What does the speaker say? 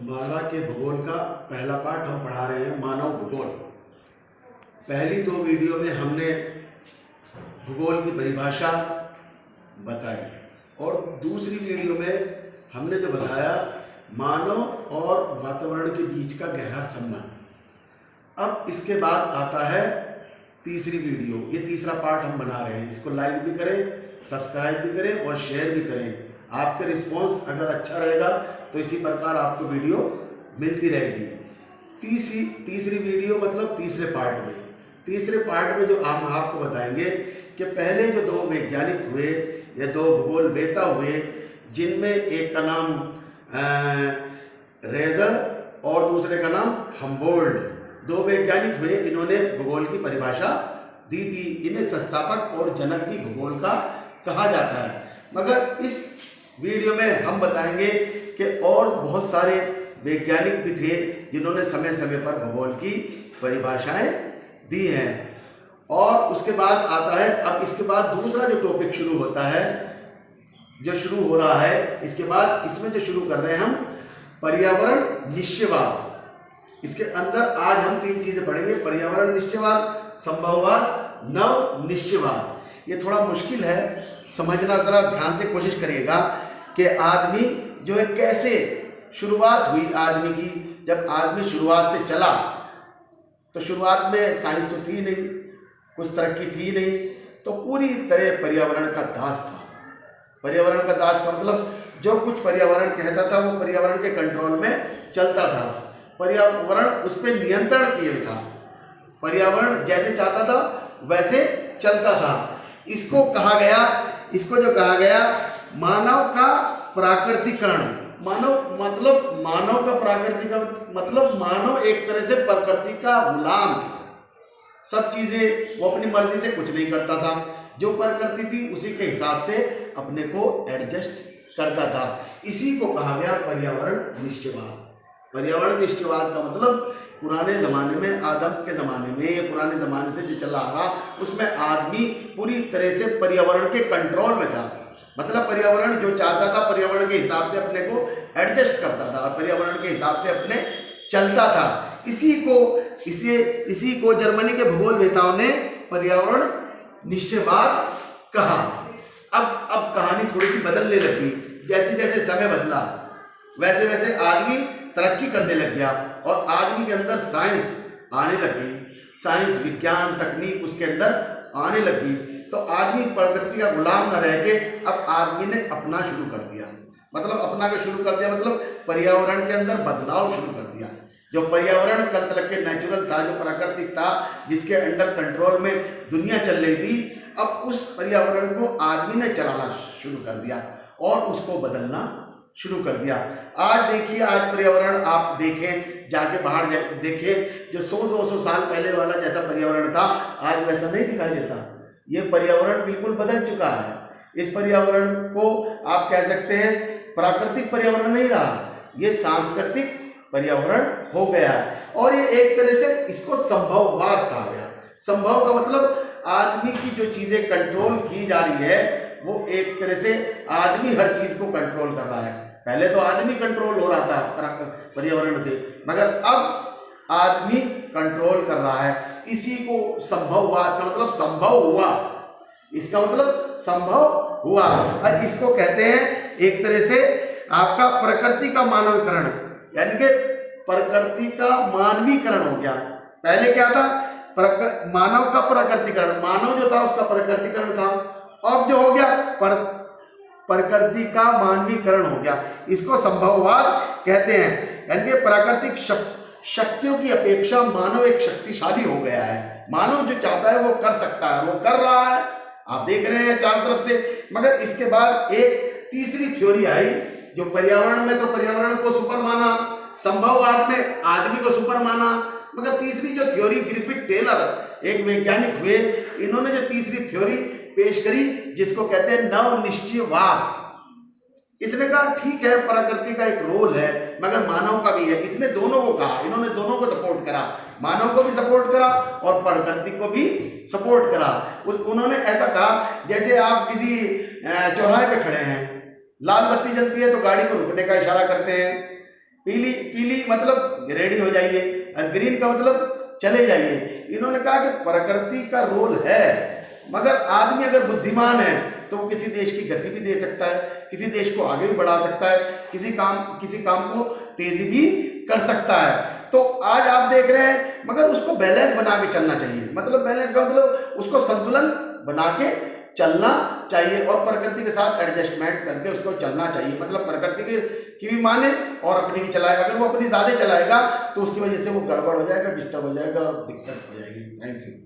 माला के भूगोल का पहला पाठ हम पढ़ा रहे हैं, मानव भूगोल। पहली दो वीडियो में हमने भूगोल की परिभाषा बताई और दूसरी वीडियो में हमने जो बताया मानव और वातावरण के बीच का गहरा संबंध। अब इसके बाद आता है तीसरी वीडियो, ये तीसरा पार्ट हम बना रहे हैं। इसको लाइक भी करें, सब्सक्राइब भी करें और शेयर भी करें। आपके रिस्पॉन्स अगर अच्छा रहेगा तो इसी प्रकार आपको वीडियो मिलती रहेगी। तीसरी वीडियो मतलब तीसरे पार्ट में जो हम आपको बताएंगे कि पहले जो दो वैज्ञानिक हुए या दो भूगोलवेता हुए, जिनमें एक का नाम रेजर और दूसरे का नाम हम्बोल्ट, दो वैज्ञानिक हुए। इन्होंने भूगोल की परिभाषा दी थी। इन्हें संस्थापक और जनक भी भूगोल का कहा जाता है। मगर इस वीडियो में हम बताएंगे कि और बहुत सारे वैज्ञानिक भी थे जिन्होंने समय समय पर भूगोल की परिभाषाएं दी हैं। और उसके बाद आता है, अब इसके बाद दूसरा जो टॉपिक शुरू होता है, जो शुरू हो रहा है, इसके बाद इसमें जो शुरू कर रहे हैं हम पर्यावरण निश्चयवाद। इसके अंदर आज हम तीन चीजें पढ़ेंगे: पर्यावरण निश्चयवाद, संभववाद, नव निश्चयवाद। ये थोड़ा मुश्किल है समझना, जरा ध्यान से कोशिश करिएगा कि आदमी जो है कैसे शुरुआत हुई आदमी की। जब आदमी शुरुआत से चला तो शुरुआत में साइंस तो थी नहीं, कुछ तरक्की थी नहीं, तो पूरी तरह पर्यावरण का दास था। पर्यावरण का दास का मतलब जो कुछ पर्यावरण कहता था वो पर्यावरण के कंट्रोल में चलता था। पर्यावरण उस पर नियंत्रण किए था। पर्यावरण जैसे चाहता था वैसे चलता था। इसको जो कहा गया मानव का प्राकृतिकरण। मानव का प्राकृतिकरण मतलब मानव एक तरह से प्रकृति का गुलाम था। सब चीजें वो अपनी मर्जी से कुछ नहीं करता था। जो प्रकृति थी उसी के हिसाब से अपने को एडजस्ट करता था। इसी को कहा गया पर्यावरण निश्चयवाद। पर्यावरण निश्चयवाद का मतलब पुराने ज़माने में, आदम के ज़माने में, ये पुराने ज़माने से जो चला आ रहा, उसमें आदमी पूरी तरह से पर्यावरण के कंट्रोल में था। मतलब पर्यावरण जो चाहता था पर्यावरण के हिसाब से अपने को एडजस्ट करता था, पर्यावरण के हिसाब से अपने चलता था। इसी को जर्मनी के भूगोलवेताओं ने पर्यावरण निश्चयवाद कहा। अब कहानी थोड़ी सी बदलने लगी। जैसे जैसे समय बदला वैसे वैसे आदमी तरक्की करने लग गया और आदमी के अंदर साइंस आने लगी। साइंस, विज्ञान, तकनीक उसके अंदर आने लगी। तो आदमी प्रकृति का गुलाम न रह के अब आदमी ने अपना शुरू कर दिया। मतलब पर्यावरण के अंदर बदलाव शुरू कर दिया। जो पर्यावरण कल तक के नेचुरल था, जो प्राकृतिक था, जिसके अंडर कंट्रोल में दुनिया चल रही थी, अब उस पर्यावरण को आदमी ने चलाना शुरू कर दिया और उसको बदलना शुरू कर दिया। आज देखिए, आज पर्यावरण आप देखें, जाके बाहर देखें, जो 100-200 साल पहले वाला जैसा पर्यावरण था आज वैसा नहीं दिखाई देता। ये पर्यावरण बिल्कुल बदल चुका है। इस पर्यावरण को आप कह सकते हैं प्राकृतिक पर्यावरण नहीं रहा, ये सांस्कृतिक पर्यावरण हो गया है। और ये एक तरह से इसको संभववाद कहा गया। संभव का मतलब आदमी की जो चीजें कंट्रोल की जा रही है वो एक तरह से आदमी हर चीज को कंट्रोल कर रहा है। पहले तो आदमी कंट्रोल हो रहा था पर्यावरण से, मगर अब आदमी कंट्रोल कर रहा है। इसी को संभववाद का मतलब संभव हुआ, इसका मतलब संभव हुआ। और इसको कहते हैं एक तरह से आपका प्रकृति का मानवीकरण, यानी कि प्रकृति का मानवीकरण हो गया। पहले क्या था? मानव का प्रकृतिकरण, मानव जो था उसका प्रकृतिकरण था। अब जो हो गया प्रकृति का मानवीकरण हो गया। इसको संभववाद कहते हैं। यानी कि प्राकृतिक शक्तियों की अपेक्षा मानव एक शक्तिशाली हो गया है। मानव जो चाहता है वो कर सकता है, वो कर रहा है, आप देख रहे हैं चारों तरफ से। मगर इसके बाद एक तीसरी थ्योरी आई जो पर्यावरण में, तो पर्यावरण को सुपर माना, संभववाद में आदमी को सुपर माना। मगर तीसरी जो थ्योरी, ग्रिफिथ टेलर एक वैज्ञानिक हुए, इन्होंने जो तीसरी थ्योरी पेश करी जिसको कहते हैं नव निश्चयवाद। इसने कहा ठीक है, प्रकृति का एक रोल है मगर मानव का भी है। इसने दोनों को कहा, इन्होंने दोनों को सपोर्ट करा, मानव को भी सपोर्ट करा और प्रकृति को भी सपोर्ट करा। उन्होंने ऐसा कहा जैसे आप किसी चौराहे पे खड़े हैं, लाल बत्ती जलती है तो गाड़ी को रुकने का इशारा करते हैं, पीली पीली मतलब रेडी हो जाइए, और ग्रीन का मतलब चले जाइए। इन्होंने कहा कि प्रकृति का रोल है, मगर आदमी अगर बुद्धिमान है तो वो किसी देश की गति भी दे सकता है, किसी देश को आगे भी बढ़ा सकता है, किसी काम को तेजी भी कर सकता है। तो आज आप देख रहे हैं, मगर उसको बैलेंस बना के चलना चाहिए। मतलब बैलेंस का मतलब उसको संतुलन बना के चलना चाहिए, और प्रकृति के साथ एडजस्टमेंट करके उसको चलना चाहिए। मतलब प्रकृति की भी माने और अपनी भी चलाए। अगर वो अपनी ज्यादा चलाएगा तो उसकी वजह से वो गड़बड़ हो जाएगा, डिस्टर्ब हो जाएगा और दिक्कत हो जाएगी। Thank you.